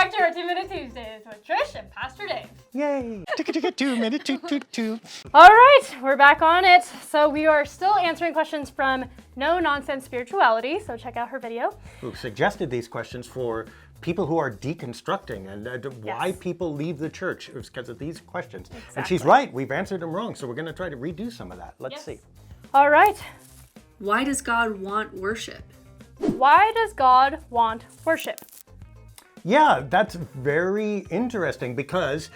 back to our 2-Minute Tuesdays with Trish and Pastor Dave. Yay! 2-minute two. All right, we're back on it. So we are still answering questions from No Nonsense Spirituality, so check out her video. Who suggested these questions for people who are deconstructing and why people leave the church. It was because of these questions. Exactly. And she's right, we've answered them wrong, so we're going to try to redo some of that. Let's see. All right. Why does God want worship? Why does God want worship? Yeah, that's very interesting because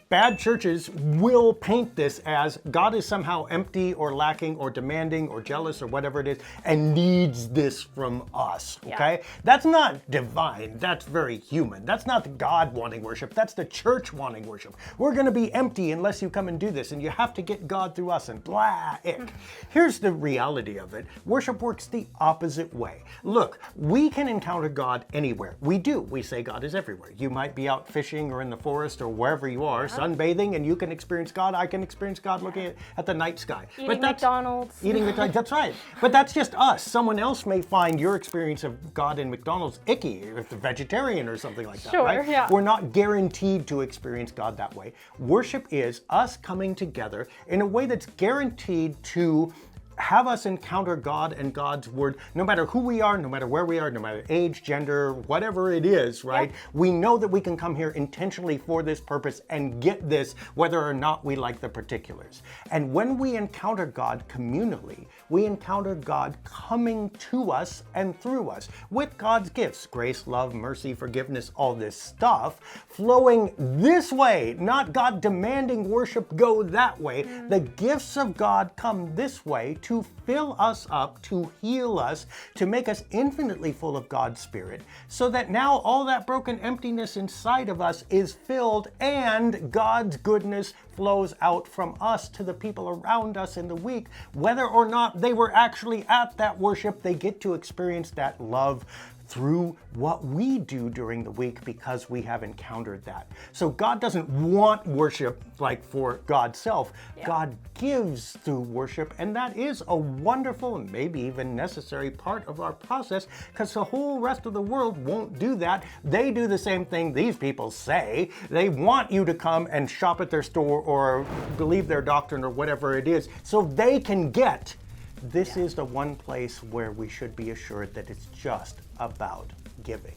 bad churches will paint this as God is somehow empty or lacking or demanding or jealous or whatever it is and needs this from us, okay? That's not divine, that's very human. That's not God wanting worship, that's the church wanting worship. We're gonna be empty unless you come and do this and you have to get God through us and blah, ick. Here's the reality of it. Worship works the opposite way. Look, we can encounter God anywhere. We do. We say God is everywhere. You might be out fishing or in the forest or wherever you are, sunbathing, and you can experience God. I can experience God looking at the night sky. Eating McDonald's. Eating McDonald's, that's right. But that's just us. Someone else may find your experience of God in McDonald's icky, if they're vegetarian or something like that, right? Yeah. We're not guaranteed to experience God that way. Worship is us coming together in a way that's guaranteed to have us encounter God and God's word, no matter who we are, no matter where we are, no matter age, gender, whatever it is, right? Yep. We know that we can come here intentionally for this purpose and get this, whether or not we like the particulars. And when we encounter God communally, we encounter God coming to us and through us with God's gifts, grace, love, mercy, forgiveness, all this stuff, flowing this way, not God demanding worship go that way. The gifts of God come this way to fill us up, to heal us, to make us infinitely full of God's Spirit, so that now all that broken emptiness inside of us is filled and God's goodness flows out from us to the people around us in the week. Whether or not they were actually at that worship, they get to experience that love through what we do during the week because we have encountered that. So God doesn't want worship like for God's self. God gives through worship, and that is a wonderful and maybe even necessary part of our process because the whole rest of the world won't do that. They do the same thing these people say. They want you to come and shop at their store or believe their doctrine or whatever it is so they can get. This is the one place where we should be assured that it's just about giving.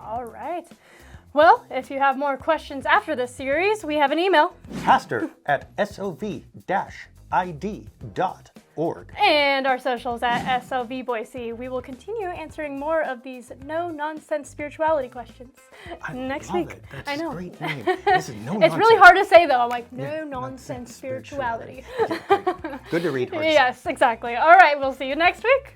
All right. Well, if you have more questions after this series, we have an email. pastor@sov-id.org. And our socials at SOV Boise. We will continue answering more of these no-nonsense spirituality questions next week. It. That's I know. A great name. This is no It's nonsense. really hard to say, though. I'm like, no-nonsense spirituality. Good to read. Yes, exactly. All right, we'll see you next week.